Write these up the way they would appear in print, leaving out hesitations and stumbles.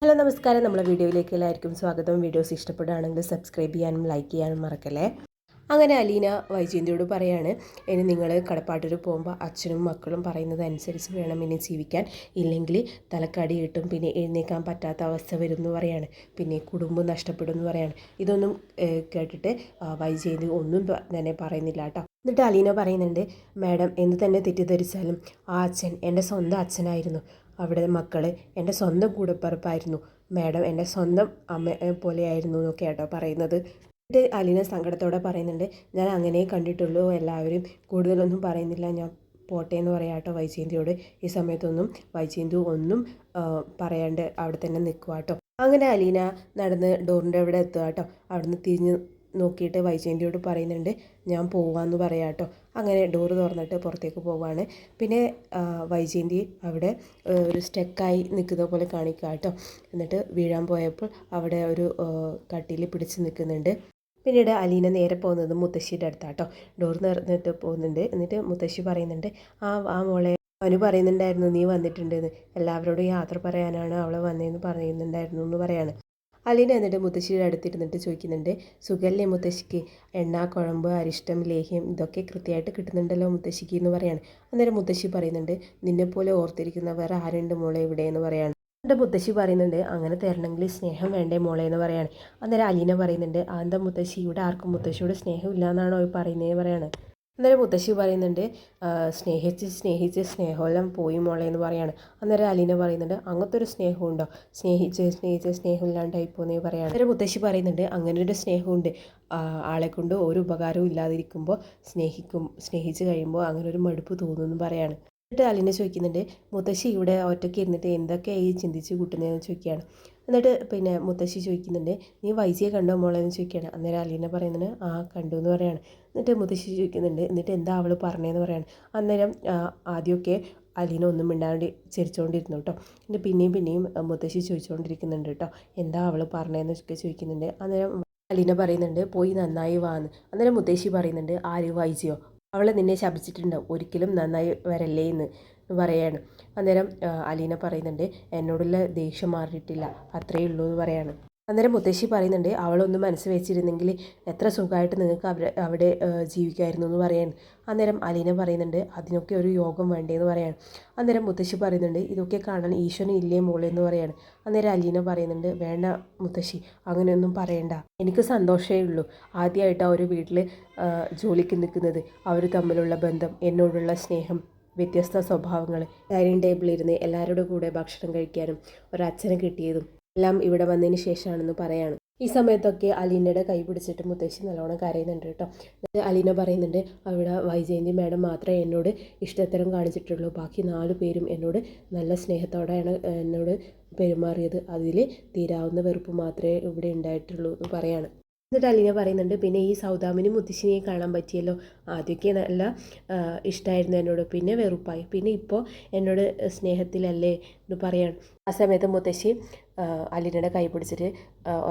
Hello നമസ്കാരം. നമ്മളെ വീഡിയോയിലേക്ക് എല്ലാവർക്കും സ്വാഗതം. വീഡിയോസ് ഇഷ്ടപ്പെടുകയാണെങ്കിൽ സബ്സ്ക്രൈബ് ചെയ്യാനും ലൈക്ക് ചെയ്യാനും മറക്കല്ലേ. അങ്ങനെ അലീന വൈജയന്തിയോട് പറയാണ്, ഇനി നിങ്ങൾ കടപ്പാട്ടൂർ പോകുമ്പോൾ അച്ഛനും മക്കളും പറയുന്നത് അനുസരിച്ച് വേണം ഇനി ജീവിക്കാൻ, ഇല്ലെങ്കിൽ തലക്കടി കിട്ടും, പിന്നെ എഴുന്നേക്കാൻ പറ്റാത്ത അവസ്ഥ വരും എന്ന് പറയാണ്, പിന്നെ കുടുംബം നഷ്ടപ്പെടും എന്ന് പറയാണ്. ഇതൊന്നും കേട്ടിട്ട് വൈജയന്തി ഒന്നും തന്നെ പറയുന്നില്ല കേട്ടോ. എന്നിട്ട് അലീന പറയുന്നുണ്ട്, മാഡം എന്ത് തന്നെ തെറ്റിദ്ധരിച്ചാലും ആ അച്ഛൻ എൻ്റെ സ്വന്തം അച്ഛനായിരുന്നു, അവിടെ മക്കൾ എൻ്റെ സ്വന്തം കൂടപ്പിറപ്പായിരുന്നു, മാഡം എൻ്റെ സ്വന്തം അമ്മ പോലെയായിരുന്നു എന്നൊക്കെ കേട്ടോ പറയുന്നത്. എന്നിട്ട് അലീന സങ്കടത്തോടെ പറയുന്നുണ്ട്, ഞാൻ അങ്ങനെ കണ്ടിട്ടുള്ളൂ എല്ലാവരും, കൂടുതലൊന്നും പറയുന്നില്ല, ഞാൻ പോട്ടെ എന്ന് പറയാം കേട്ടോ വൈജയന്തിയോട്. ഈ സമയത്തൊന്നും വൈജയന്തി ഒന്നും പറയാണ്ട് അവിടെ തന്നെ നിൽക്കുക കേട്ടോ. അങ്ങനെ അലീന നടന്ന് ഡോറിൻ്റെ അവിടെ എത്തുക കേട്ടോ. അവിടുന്ന് തിരിഞ്ഞ് നോക്കിയിട്ട് വൈജയന്തിയോട് പറയുന്നുണ്ട്, ഞാൻ പോവാമെന്ന് പറയാം കേട്ടോ. അങ്ങനെ ഡോറ് തുറന്നിട്ട് പുറത്തേക്ക് പോവാണ്. പിന്നെ വൈജയന്തി അവിടെ ഒരു സ്റ്റക്കായി നിൽക്കുന്ന പോലെ കാണിക്കുക കേട്ടോ. എന്നിട്ട് വീഴാൻ പോയപ്പോൾ അവിടെ ഒരു കട്ടിയിൽ പിടിച്ച് നിൽക്കുന്നുണ്ട്. പിന്നീട് അലീന നേരെ പോകുന്നത് മുത്തശ്ശിയുടെ അടുത്താട്ടോ. ഡോർ നിറഞ്ഞിട്ട് പോകുന്നുണ്ട്. എന്നിട്ട് മുത്തശ്ശി പറയുന്നുണ്ട്, ആ മോളെ അവന് പറയുന്നുണ്ടായിരുന്നു നീ വന്നിട്ടുണ്ടെന്ന്, എല്ലാവരോടും യാത്ര പറയാനാണ് അവളെ വന്നതെന്ന് പറയുന്നുണ്ടായിരുന്നു എന്ന് പറയാണ്. അലീന എന്നിട്ട് മുത്തശ്ശിയുടെ അടുത്തിരുന്നിട്ട് ചോദിക്കുന്നുണ്ട്, സുഖല്ലേ മുത്തശ്ശിക്ക്, എണ്ണ, കുഴമ്പ്, അരിഷ്ടം, ലേഹ്യം ഇതൊക്കെ കൃത്യമായിട്ട് കിട്ടുന്നുണ്ടല്ലോ മുത്തശ്ശിക്ക് എന്ന് പറയാണ്. അന്നേരം മുത്തശ്ശി പറയുന്നുണ്ട്, നിന്നെപ്പോലെ ഓർത്തിരിക്കുന്ന വേറെ ആരുണ്ട് മോളെ ഇവിടെ എന്ന് പറയാണ്. എൻ്റെ മുത്തശ്ശി പറയുന്നുണ്ട്, അങ്ങനെ തരണമെങ്കിൽ സ്നേഹം വേണ്ടേ മോളെ എന്ന് പറയാണ്. അന്നേരം അലീന പറയുന്നുണ്ട്, എന്താ മുത്തശ്ശി, ഇവിടെ ആർക്കും മുത്തശ്ശിയോട് സ്നേഹം ഇല്ലയെന്നാണോ പറയുന്നത് പറയാണ്. അന്നേരം മുത്തശ്ശി പറയുന്നുണ്ട്, സ്നേഹിച്ച് സ്നേഹമെല്ലാം പോയി മോളെ എന്ന് പറയാണ്. അന്നേരം അലീന പറയുന്നുണ്ട്, അങ്ങനത്തെ ഒരു സ്നേഹമുണ്ടോ, സ്നേഹിച്ച് സ്നേഹമില്ലാണ്ടായി പോകുന്നേ പറയാണ്. അന്നേരം മുത്തശ്ശി പറയുന്നുണ്ട്, അങ്ങനെ ഒരു സ്നേഹമുണ്ട്, ആളെ കൊണ്ട് ഒരു ഉപകാരവും ഇല്ലാതിരിക്കുമ്പോൾ സ്നേഹിച്ച് കഴിയുമ്പോൾ അങ്ങനെ ഒരു മടുപ്പ് തോന്നുമെന്ന് പറയാണ്. എന്നിട്ട് അലീന ചോദിക്കുന്നുണ്ട്, മുത്തശ്ശി ഇവിടെ ഒറ്റയ്ക്ക് ഇരുന്നിട്ട് എന്തൊക്കെയാണ് ഈ ചിന്തിച്ച് കൂട്ടുന്നതെന്ന് ചോദിക്കുകയാണ്. എന്നിട്ട് പിന്നെ മുത്തശ്ശി ചോദിക്കുന്നുണ്ട്, നീ വൈജിയെ കണ്ടോ മോളെ എന്ന് ചോദിക്കുകയാണ്. അന്നേരം അലീന പറയുന്നുണ്ട്, ആ കണ്ടു എന്ന് പറയാണ്. എന്നിട്ട് മുത്തശ്ശി ചോദിക്കുന്നുണ്ട്, എന്നിട്ട് എന്താ അവൾ പറഞ്ഞതെന്ന് പറയാണ്. അന്നേരം ആദ്യമൊക്കെ അലീന ഒന്നും മിണ്ടാണ്ട് ചിരിച്ചുകൊണ്ടിരുന്നു കേട്ടോ. എന്നിട്ട് പിന്നെയും മുത്തശ്ശി ചോദിച്ചുകൊണ്ടിരിക്കുന്നുണ്ട് കേട്ടോ, എന്താ അവൾ പറഞ്ഞതെന്നൊക്കെ ചോദിക്കുന്നുണ്ട്. അന്നേരം അലീന പറയുന്നുണ്ട്, പോയി നന്നായി വാന്ന്. അന്നേരം മുത്തശ്ശി പറയുന്നുണ്ട്, ആര് വൈജിയോ, അവളെ നിന്നെ ശപിച്ചിട്ടുണ്ടാവും, ഒരിക്കലും നന്നായി വരല്ലേ എന്ന് പറയാണ്. അന്നേരം അലീന പറയുന്നുണ്ട്, എന്നോടുള്ള ദേഷ്യം മാറിയിട്ടില്ല, അത്രയേ ഉള്ളൂ എന്ന് പറയാണ്. അന്നേരം മുത്തശ്ശി പറയുന്നുണ്ട്, അവളൊന്ന് മനസ്സ് വെച്ചിരുന്നെങ്കിൽ എത്ര സുഖമായിട്ട് നിങ്ങൾക്ക് അവിടെ ജീവിക്കുമായിരുന്നു എന്ന് പറയാണ്. അന്നേരം അലീന പറയുന്നുണ്ട്, അതിനൊക്കെ ഒരു യോഗം വേണ്ടേന്ന് പറയാണ്. അന്നേരം മുത്തശ്ശി പറയുന്നുണ്ട്, ഇതൊക്കെ കാണാൻ ഈശ്വരൻ ഇല്ലേ മോളെ എന്ന് പറയാണ്. അന്നേരം അലീന പറയുന്നുണ്ട്, വേണ്ട മുത്തശ്ശി, അങ്ങനെയൊന്നും പറയണ്ട, എനിക്ക് സന്തോഷമേ ഉള്ളൂ, ആദ്യമായിട്ടാണ് ഒരു വീട്ടിൽ ജോലിക്ക് നിൽക്കുന്നത്, അവർ തമ്മിലുള്ള ബന്ധം, എന്നോടുള്ള സ്നേഹം, വ്യത്യസ്ത സ്വഭാവങ്ങൾ, ഡൈനിങ് ടേബിളിൽ ഇരുന്ന് എല്ലാവരുടെ കൂടെ ഭക്ഷണം കഴിക്കാനും ഒരച്ഛനെ കിട്ടിയതും എല്ലാം ഇവിടെ വന്നതിന് ശേഷമാണെന്ന് പറയാണ്. ഈ സമയത്തൊക്കെ അലീനയുടെ കൈ പിടിച്ചിട്ട് മുത്തശ്ശി നല്ലോണം കരയുന്നുണ്ട് കേട്ടോ. അലീന പറയുന്നുണ്ട്, അവിടെ വൈജയന്തി മാഡം മാത്രമേ എന്നോട് ഇഷ്ടത്തരം കാണിച്ചിട്ടുള്ളൂ, ബാക്കി 4 പേരും എന്നോട് നല്ല സ്നേഹത്തോടെയാണ് എന്നോട് പെരുമാറിയത്, അതിൽ തീരാവുന്ന വെറുപ്പ് മാത്രമേ ഇവിടെ ഉണ്ടായിട്ടുള്ളൂ എന്ന് പറയാണ്. എന്നിട്ട് അലീന പറയുന്നുണ്ട്, പിന്നെ ഈ സൗദാമിനും മുത്തശ്ശിനെയും കാണാൻ പറ്റിയല്ലോ, ആദ്യമൊക്കെ നല്ല ഇഷ്ടമായിരുന്നു എന്നോട്, പിന്നെ വെറുപ്പായി, പിന്നെ ഇപ്പോൾ എന്നോട് സ്നേഹത്തിലല്ലേ എന്ന് പറയാണ്. ആ സമയത്ത് മുത്തശ്ശി അലീനയുടെ കൈ പിടിച്ചിട്ട്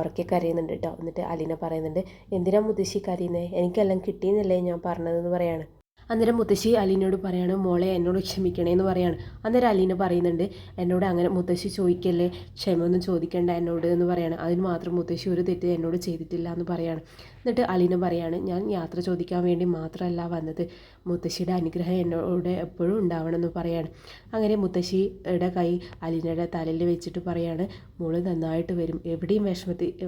ഉറക്കെ കരയുന്നുണ്ട് കേട്ടോ. എന്നിട്ട് അലീന പറയുന്നുണ്ട്, എന്തിനാ മുത്തശ്ശി കരയുന്നത്, എനിക്കെല്ലാം കിട്ടിയെന്നല്ലേ ഞാൻ പറഞ്ഞതെന്ന് പറയാണ്. അന്നേരം മുത്തശ്ശി അലീനയോട് പറയാണ്, മോളെ എന്നോട് ക്ഷമിക്കണേന്ന് പറയാണ്. അന്നേരം അലീന പറയുന്നുണ്ട്, എന്നോട് അങ്ങനെ മുത്തശ്ശി ചോദിക്കല്ലേ, ക്ഷമയൊന്നും ചോദിക്കേണ്ട എന്നോട് എന്ന് പറയാണ്. അതിന് മാത്രം മുത്തശ്ശി ഒരു തെറ്റ് എന്നോട് ചെയ്തിട്ടില്ല എന്ന് പറയാണ്. എന്നിട്ട് അലീന പറയാണ്, ഞാൻ യാത്ര ചോദിക്കാൻ വേണ്ടി മാത്രമല്ല വന്നത്, മുത്തശ്ശിയുടെ അനുഗ്രഹം എന്നോട് എപ്പോഴും ഉണ്ടാവണം എന്ന് പറയാണ്. അങ്ങനെ മുത്തശ്ശിയുടെ കൈ അലീനയുടെ തലയിൽ വെച്ചിട്ട് പറയാണ്, മോള് നന്നായിട്ട് വരും, എവിടെയും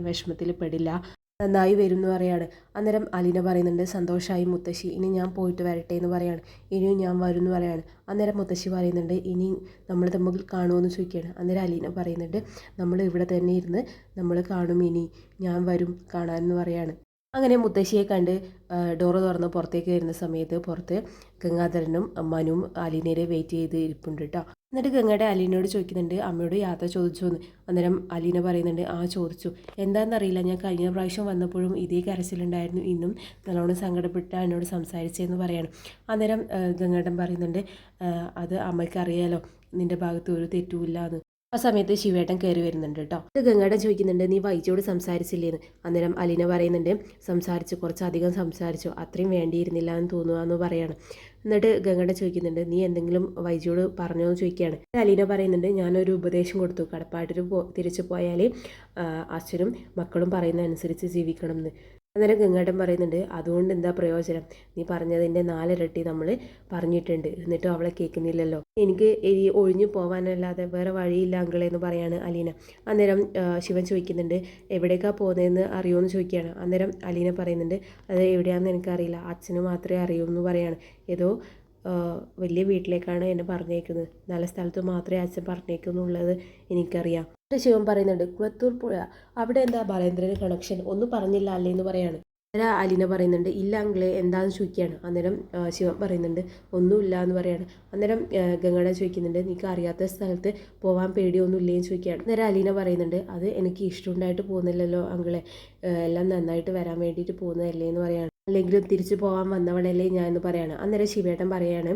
വിഷമത്തിൽ പെടില്ല, നന്നായി വരും എന്ന് പറയാണ്. അന്നേരം അലീന പറയുന്നുണ്ട്, സന്തോഷമായി മുത്തശ്ശി, ഇനി ഞാൻ പോയിട്ട് വരട്ടെ എന്ന് പറയാണ്. ഇനിയും ഞാൻ വരും എന്ന് പറയാണ്. അന്നേരം മുത്തശ്ശി പറയുന്നുണ്ട്, ഇനി നമ്മൾ തമ്മിൽ കാണുമെന്ന് ചോദിക്കുകയാണ്. അന്നേരം അലീന പറയുന്നുണ്ട്, നമ്മൾ ഇവിടെ തന്നെ ഇരുന്ന് നമ്മൾ കാണും, ഇനി ഞാൻ വരും കാണാമെന്ന് പറയാണ്. അങ്ങനെ മുത്തശ്ശിയെ കണ്ട് ഡോറ് തുറന്ന് പുറത്തേക്ക് വരുന്ന സമയത്ത് പുറത്ത് ഗംഗാധരനും മനുവും അലീനയെ വെയിറ്റ് ചെയ്ത് ഇരിപ്പുണ്ട് കേട്ടോ. എന്നിട്ട് ഗംഗയുടെ അലീനയോട് ചോദിക്കുന്നുണ്ട്, അമ്മയോട് യാത്ര ചോദിച്ചു എന്ന്. അന്നേരം അലീന പറയുന്നുണ്ട്, ആ ചോദിച്ചു, എന്താണെന്നറിയില്ല, ഞാൻ കഴിഞ്ഞ പ്രാവശ്യം വന്നപ്പോഴും ഇതേ കരച്ചിലുണ്ടായിരുന്നു, ഇന്നും നല്ലോണം സങ്കടപ്പെട്ട എന്നോട് സംസാരിച്ചതെന്ന് പറയാണ്. അന്നേരം ഗംഗാടൻ പറയുന്നുണ്ട്, അത് അമ്മയ്ക്ക് അറിയാലോ, നിൻ്റെ ഭാഗത്ത് ഒരു തെറ്റുമില്ല എന്ന്. ആ സമയത്ത് ശിവേട്ടൻ കയറി വരുന്നുണ്ട് കേട്ടോ. ഇത് ഗംഗേട്ടൻ ചോദിക്കുന്നുണ്ട്, നീ വൈജിയോട് സംസാരിച്ചില്ലേന്ന്. അന്നേരം അലീന പറയുന്നുണ്ട്, കുറച്ചധികം സംസാരിച്ചു, അത്രയും വേണ്ടിയിരുന്നില്ല എന്ന് തോന്നുക എന്ന് പറയാണ്. എന്നിട്ട് ഗംഗേട്ടൻ ചോദിക്കുന്നുണ്ട്, നീ എന്തെങ്കിലും വൈജിയോട് പറഞ്ഞോ എന്ന് ചോദിക്കുകയാണ്. അലീന പറയുന്നുണ്ട്, ഞാനൊരു ഉപദേശം കൊടുത്തു, കടപ്പാട്ടിൽ തിരിച്ചു പോയാൽ അച്ഛനും മക്കളും പറയുന്ന അനുസരിച്ച് ജീവിക്കണം എന്ന്. അന്നേരം ഗംഗേട്ടൻ പറയുന്നുണ്ട്, അതുകൊണ്ട് എന്താ പ്രയോജനം, നീ പറഞ്ഞതിൻ്റെ 4 ഇരട്ടി നമ്മൾ പറഞ്ഞിട്ടുണ്ട്, എന്നിട്ടും അവളെ കേൾക്കുന്നില്ലല്ലോ, എനിക്ക് ഒഴിഞ്ഞു പോകാനല്ലാതെ വേറെ വഴിയില്ല അങ്കിളെ എന്ന് പറയാണ് അലീന. അന്നേരം ശിവൻ ചോദിക്കുന്നുണ്ട്, എവിടേക്കാണ് പോകുന്നതെന്ന് അറിയുമെന്ന് ചോദിക്കുകയാണ്. അന്നേരം അലീന പറയുന്നുണ്ട്, അത് എവിടെയാണെന്ന് എനിക്കറിയില്ല, അച്ഛന് മാത്രമേ അറിയൂ എന്ന് പറയാണ്. ഏതോ വലിയ വീട്ടിലേക്കാണ് എന്നെ പറഞ്ഞേക്കുന്നത്, നല്ല സ്ഥലത്ത് മാത്രമേ അച്ഛൻ പറഞ്ഞേക്കുന്നുള്ളത് എനിക്കറിയാം. ശിവൻ പറയുന്നുണ്ട്, കുളത്തൂർ പുഴ, അവിടെ എന്താ ബാലേന്ദ്രന് കണക്ഷൻ, ഒന്നും പറഞ്ഞില്ല അല്ലേ എന്ന് പറയാണ്. അന്നേരം അലീന പറയുന്നുണ്ട്, ഇല്ല അങ്കിളെ എന്താണെന്ന് ചോദിക്കുകയാണ്. അന്നേരം ശിവൻ പറയുന്നുണ്ട്, ഒന്നുമില്ല എന്ന് പറയാണ്. അന്നേരം ഗംഗേട്ടൻ ചോദിക്കുന്നുണ്ട്, നിനക്ക് അറിയാത്ത സ്ഥലത്ത് പോകാൻ പേടിയൊന്നും ഇല്ലേന്ന് ചോദിക്കുകയാണ്. അന്നേരം അലീന പറയുന്നുണ്ട്, അത് എനിക്ക് ഇഷ്ടമുണ്ടായിട്ട് പോകുന്നില്ലല്ലോ അങ്കിളെ, എല്ലാം നന്നായിട്ട് വരാൻ വേണ്ടിയിട്ട് പോകുന്നതല്ലേ എന്ന് പറയാണ്. അല്ലെങ്കിലും തിരിച്ചു പോകാൻ വന്നവളല്ലേ ഞാൻ എന്ന് പറയാണ്. അന്നേരം ശിവേട്ടൻ പറയാണ്,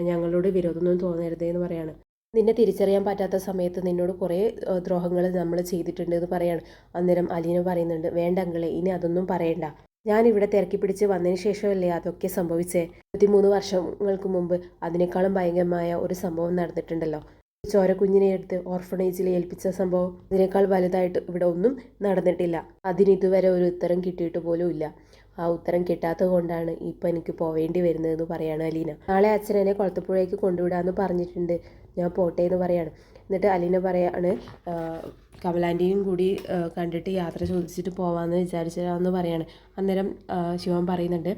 ഞങ്ങളോട് വിരോധമൊന്നും തോന്നരുതേ എന്ന് പറയാണ്. നിന്നെ തിരിച്ചറിയാൻ പറ്റാത്ത സമയത്ത് നിന്നോട് കുറേ ദ്രോഹങ്ങൾ നമ്മൾ ചെയ്തിട്ടുണ്ട് എന്ന് പറയാണ്. അന്നേരം അലീന പറയുന്നുണ്ട്, വേണ്ട അങ്കിളെ, ഇനി അതൊന്നും പറയണ്ട, ഞാനിവിടെ തിരക്കി പിടിച്ച് വന്നതിന് ശേഷമല്ലേ അതൊക്കെ സംഭവിച്ചേ. 23 വർഷങ്ങൾക്ക് മുമ്പ് അതിനേക്കാളും ഭയങ്കരമായ ഒരു സംഭവം നടന്നിട്ടുണ്ടല്ലോ, ചോരക്കുഞ്ഞിനെ എടുത്ത് ഓർഫണേജിൽ ഏൽപ്പിച്ച സംഭവം. ഇതിനേക്കാൾ വലുതായിട്ട് ഇവിടെ ഒന്നും നടന്നിട്ടില്ല, അതിനിതുവരെ ഒരു ഉത്തരം കിട്ടിയിട്ട് പോലും ഇല്ല. ആ ഉത്തരം കിട്ടാത്തത് കൊണ്ടാണ് ഇപ്പം എനിക്ക് പോവേണ്ടി വരുന്നതെന്ന് പറയാണ് അലീന. നാളെ അച്ഛൻ എന്നെ കുളത്തപ്പുഴയ്ക്ക് കൊണ്ടുവിടാമെന്ന് പറഞ്ഞിട്ടുണ്ട്, ഞാൻ പോട്ടെ എന്ന് പറയാണ്. എന്നിട്ട് അലീന പറയാണ്, കമലാൻ്റെയും കൂടി കണ്ടിട്ട് യാത്ര ചോദിച്ചിട്ട് പോകാമെന്ന് വിചാരിച്ചതാണെന്ന് പറയാണ്. അന്നേരം ശിവൻ പറയുന്നുണ്ട്,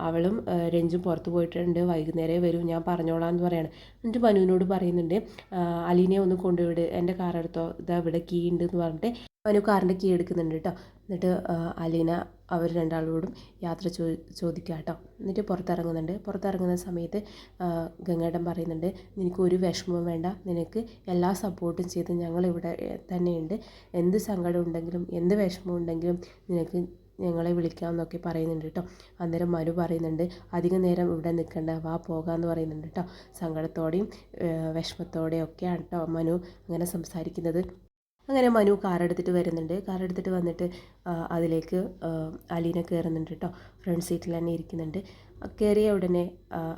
അവളും രഞ്ജും പുറത്ത് പോയിട്ടുണ്ട്, വൈകുന്നേരം വരും, ഞാൻ പറഞ്ഞോളാം എന്ന് പറയാണ്. എന്നിട്ട് മനുവിനോട് പറയുന്നുണ്ട്, അലീനയെ ഒന്ന് കൊണ്ടുവിട്, എൻ്റെ കാർ എടുത്തോ, ഇതാ ഇവിടെ കീ ഉണ്ട് എന്ന് പറഞ്ഞിട്ട് മനു കാറിൻ്റെ കീ എടുക്കുന്നുണ്ട് കേട്ടോ. എന്നിട്ട് അലീന അവർ രണ്ടാളോടും യാത്ര ചോദിക്കുക കേട്ടോ. എന്നിട്ട് പുറത്തിറങ്ങുന്ന സമയത്ത് ഗംഗേട്ടൻ പറയുന്നുണ്ട്, നിനക്ക് ഒരു വിഷമവും വേണ്ട, നിനക്ക് എല്ലാ സപ്പോർട്ടും ചെയ്ത് ഞങ്ങളിവിടെ തന്നെയുണ്ട്, എന്ത് സങ്കടം ഉണ്ടെങ്കിലും എന്ത് വിഷമം ഉണ്ടെങ്കിലും നിനക്ക് ഞങ്ങളെ വിളിക്കാമെന്നൊക്കെ പറയുന്നുണ്ട് കേട്ടോ. അന്നേരം മനു പറയുന്നുണ്ട്, അധികം നേരം ഇവിടെ നിൽക്കണ്ട, വാ പോകാമെന്ന് പറയുന്നുണ്ട് കേട്ടോ. സങ്കടത്തോടെയും വിഷമത്തോടെയും ഒക്കെയാണ് കേട്ടോ മനു അങ്ങനെ സംസാരിക്കുന്നത്. അങ്ങനെ മനു കാറെടുത്തിട്ട് വരുന്നുണ്ട്. കാറെടുത്തിട്ട് വന്നിട്ട് അതിലേക്ക് അലീന കയറുന്നുണ്ട് കേട്ടോ. ഫ്രണ്ട് സീറ്റിൽ തന്നെ ഇരിക്കുന്നുണ്ട്. കയറിയ ഉടനെ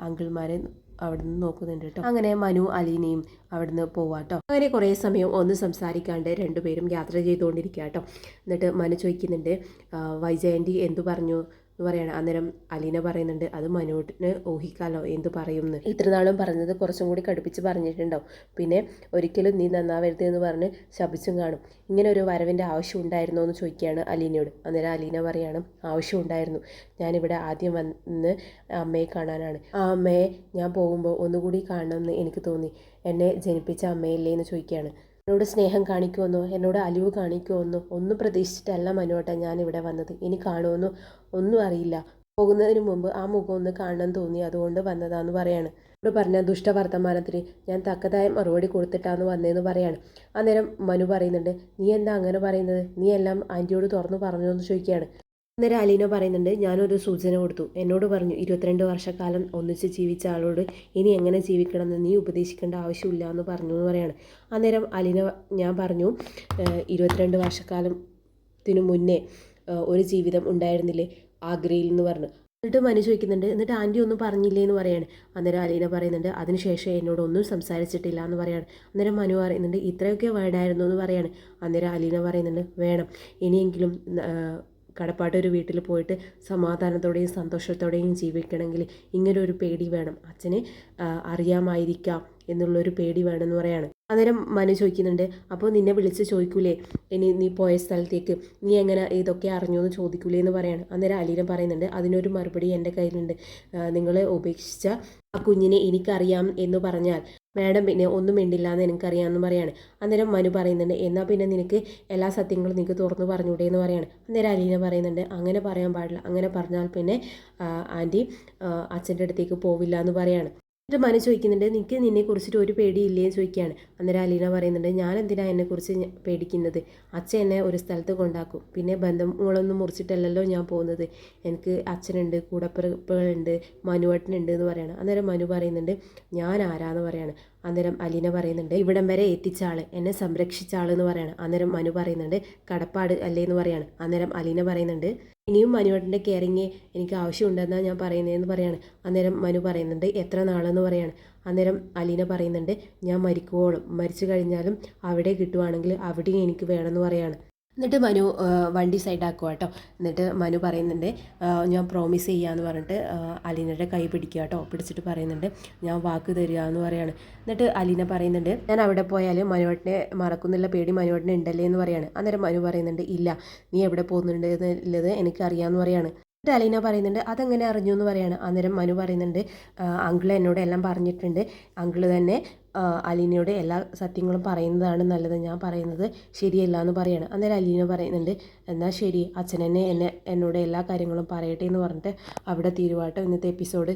അങ്കിൾമാരെ അവിടെ നിന്ന് നോക്കുന്നുണ്ട് കേട്ടോ. അങ്ങനെ മനു അലീനയും അവിടെ നിന്ന് പോവാട്ടോ. അങ്ങനെ കുറേ സമയം ഒന്നും സംസാരിക്കാണ്ട് രണ്ടുപേരും യാത്ര ചെയ്തുകൊണ്ടിരിക്കുക കേട്ടോ. എന്നിട്ട് മനു ചോദിക്കുന്നുണ്ട്, വൈജയന്തി എന്തു പറഞ്ഞു എന്ന് പറയണം. അന്നേരം അലീന പറയുന്നുണ്ട്, അത് മനുവിന് ഊഹിക്കാലോ എന്ത് പറയുമെന്ന്, ഇത്രനാളും പറഞ്ഞത് കുറച്ചും കൂടി കടുപ്പിച്ച് പറഞ്ഞിട്ടുണ്ടാവും, പിന്നെ ഒരിക്കലും നീ നന്നാവരുത് എന്ന് പറഞ്ഞ് ശപിച്ചും കാണും. ഇങ്ങനെ ഒരു വരവിൻ്റെ ആവശ്യം ഉണ്ടായിരുന്നോ എന്ന് ചോദിക്കുകയാണ് അലീനയോട്. അന്നേരം അലീന പറയാണ്, ആവശ്യം ഉണ്ടായിരുന്നു, ഞാനിവിടെ ആദ്യം വന്ന് അമ്മയെ കാണാനാണ്, ആ അമ്മയെ ഞാൻ പോകുമ്പോൾ ഒന്നുകൂടി കാണണമെന്ന് എനിക്ക് തോന്നി, എന്നെ ജനിപ്പിച്ച അമ്മയല്ലേ എന്ന് ചോദിക്കുകയാണ്. എന്നോട് സ്നേഹം കാണിക്കുമെന്നോ എന്നോട് അലിവ് കാണിക്കുമെന്നോ ഒന്നും പ്രതീക്ഷിച്ചിട്ടല്ല മനുവേട്ടൻ ഞാനിവിടെ വന്നത്, ഇനി കാണുമെന്നോ ഒന്നും അറിയില്ല, പോകുന്നതിന് മുമ്പ് ആ മുഖം ഒന്ന് കാണണം തോന്നി, അതുകൊണ്ട് വന്നതാന്ന് പറയാണ്. എന്നോട് പറഞ്ഞ ദുഷ്ടവർത്തമാനത്തിന് ഞാൻ തക്കതായ മറുപടി കൊടുത്തിട്ടാന്ന് വന്നതെന്ന് പറയാണ്. അന്നേരം മനു പറയുന്നുണ്ട്, നീ എന്താ അങ്ങനെ പറയുന്നത്, നീ എല്ലാം ആൻറ്റിയോട് തുറന്നു പറഞ്ഞോ എന്ന് ചോദിക്കുകയാണ്. അന്നേരം അലീന പറയുന്നുണ്ട്, ഞാനൊരു സൂചന കൊടുത്തു, എന്നോട് പറഞ്ഞു 22 വർഷക്കാലം ഒന്നിച്ച് ജീവിച്ച ആളോട് ഇനി എങ്ങനെ ജീവിക്കണമെന്ന് നീ ഉപദേശിക്കേണ്ട ആവശ്യമില്ല എന്ന് പറഞ്ഞു എന്ന് പറയാണ്. അന്നേരം അലീന, ഞാൻ പറഞ്ഞു 22 വർഷക്കാലത്തിനു മുന്നേ ഒരു ജീവിതം ഉണ്ടായിരുന്നില്ലേ ആഗ്രയിൽ എന്ന് പറഞ്ഞു. എന്നിട്ട് മനു ചോദിക്കുന്നുണ്ട്, എന്നിട്ട് ആൻറ്റി ഒന്നും പറഞ്ഞില്ലേ എന്ന് പറയാണ്. അന്നേരം അലീന പറയുന്നുണ്ട്, അതിനുശേഷം എന്നോട് ഒന്നും സംസാരിച്ചിട്ടില്ല എന്ന് പറയാണ്. അന്നേരം മനു പറയുന്നുണ്ട്, ഇത്രയൊക്കെ വേണ്ടായിരുന്നു എന്ന് പറയാണ്. അന്നേരം അലീന പറയുന്നുണ്ട്, വേണം, ഇനിയെങ്കിലും കടപ്പാട്ടൊരു വീട്ടിൽ പോയിട്ട് സമാധാനത്തോടെയും സന്തോഷത്തോടെയും ജീവിക്കണമെങ്കിൽ ഇങ്ങനെ ഒരു പേടി വേണം, അച്ഛന് അറിയാമായിരിക്കാം എന്നുള്ളൊരു പേടി വേണമെന്ന് പറയാണ്. അന്നേരം മനു ചോദിക്കുന്നുണ്ട്, അപ്പോൾ നിന്നെ വിളിച്ച് ചോദിക്കൂലേ ഇനി നീ പോയ സ്ഥലത്തേക്ക് നീ എങ്ങനെ ഇതൊക്കെ അറിഞ്ഞു എന്ന് ചോദിക്കൂലേ എന്ന് പറയാണ്. അന്നേരം അലീന പറയുന്നുണ്ട്, അതിനൊരു മറുപടി എൻ്റെ കയ്യിലുണ്ട്, നിങ്ങൾ ഉപേക്ഷിച്ച ആ കുഞ്ഞിനെ എനിക്കറിയാം എന്ന് പറഞ്ഞാൽ മാഡം പിന്നെ ഒന്നും മിണ്ടില്ല എന്ന് എനിക്കറിയാമെന്ന് പറയാണ്. അന്നേരം മനു പറയുന്നുണ്ട്, എന്നാൽ പിന്നെ നിനക്ക് എല്ലാ സത്യങ്ങളും നിനക്ക് തുറന്നു പറഞ്ഞൂടെ എന്ന് പറയാണ്. അന്നേരം അലീന പറയുന്നുണ്ട്, അങ്ങനെ പറയാൻ പാടില്ല, അങ്ങനെ പറഞ്ഞാൽ പിന്നെ ആൻറ്റി അച്ഛൻ്റെ അടുത്തേക്ക് പോവില്ല എന്ന് പറയാണ്. എന്നിട്ട് മനു ചോദിക്കുന്നുണ്ട്, നിനക്ക് നിന്നെക്കുറിച്ചിട്ട് ഒരു പേടിയില്ലേ എന്ന് ചോദിക്കുകയാണ്. അന്നേരം അലീന പറയുന്നുണ്ട്, ഞാൻ എന്തിനാണ് എന്നെക്കുറിച്ച് പേടിക്കുന്നത്, അച്ഛൻ എന്നെ ഒരു സ്ഥലത്ത് കൊണ്ടാക്കും, പിന്നെ ബന്ധങ്ങളൊന്നും മുറിച്ചിട്ടല്ലല്ലോ ഞാൻ പോകുന്നത്, എനിക്ക് അച്ഛനുണ്ട്, കൂടപ്പിറപ്പുകളുണ്ട്, മനുവേട്ടനുണ്ട് എന്ന് പറയണം. അന്നേരം മനു പറയുന്നുണ്ട്, ഞാൻ ആരാന്ന് പറയാണ്. അന്നേരം അലീന പറയുന്നുണ്ട് ഇവിടം വരെ എത്തിച്ച ആൾ, എന്നെ സംരക്ഷിച്ച ആളെന്ന് പറയാണ്. അന്നേരം മനു പറയുന്നുണ്ട് കടപ്പാട് അല്ലേ എന്ന് പറയാണ്. അന്നേരം അലീന പറയുന്നുണ്ട് ഇനിയും മനുവേട്ടൻ്റെ കെയറിങ് എനിക്ക് ആവശ്യമുണ്ടെന്നാണ് ഞാൻ പറയുന്നതെന്ന് പറയാണ്. അന്നേരം മനു പറയുന്നുണ്ട് എത്ര നാളെന്ന് പറയാണ്. അന്നേരം അലീന പറയുന്നുണ്ട് ഞാൻ മരിക്കുവോളും, മരിച്ചു കഴിഞ്ഞാലും അവിടെ കിട്ടുവാണെങ്കിൽ അവിടെയും എനിക്ക് വേണമെന്ന് പറയാണ്. എന്നിട്ട് മനു വണ്ടി സൈഡാക്കുക കേട്ടോ. എന്നിട്ട് മനു പറയുന്നുണ്ട് ഞാൻ പ്രോമിസ് ചെയ്യാമെന്ന് പറഞ്ഞിട്ട് അലീനയുടെ കൈ പിടിക്കുക കേട്ടോ. പിടിച്ചിട്ട് പറയുന്നുണ്ട് ഞാൻ വാക്ക് തരിക എന്ന് പറയാണ്. എന്നിട്ട് അലീന പറയുന്നുണ്ട് ഞാൻ അവിടെ പോയാൽ മനുവേട്ടനെ മറക്കുന്നുള്ള പേടി മനുവേട്ടനെ ഉണ്ടല്ലേ എന്ന് പറയാണ്. അന്നേരം മനു പറയുന്നുണ്ട് ഇല്ല, നീ എവിടെ പോകുന്നുണ്ട് എന്നുള്ളത് എനിക്കറിയാമെന്ന് പറയാണ്. എന്നിട്ട് അലീന പറയുന്നുണ്ട് അതെങ്ങനെ അറിഞ്ഞു എന്ന് പറയാണ്. അന്നേരം മനു പറയുന്നുണ്ട് അങ്കിൾ എന്നോട് എല്ലാം പറഞ്ഞിട്ടുണ്ട്, അങ്കിൾ തന്നെ അലീനയോട് എല്ലാ സത്യങ്ങളും പറയുന്നതാണ് നല്ലത്, ഞാൻ പറയുന്നത് ശരിയല്ല എന്ന് പറയാണ്. അന്നേരം അലീന പറയുന്നുണ്ട് എന്നാൽ ശരി, അച്ഛൻ എന്നോട് എല്ലാ കാര്യങ്ങളും പറയട്ടെ എന്ന് പറഞ്ഞിട്ട് അവിടെ തീരുവാട്ടോ ഇന്നത്തെ എപ്പിസോഡ്.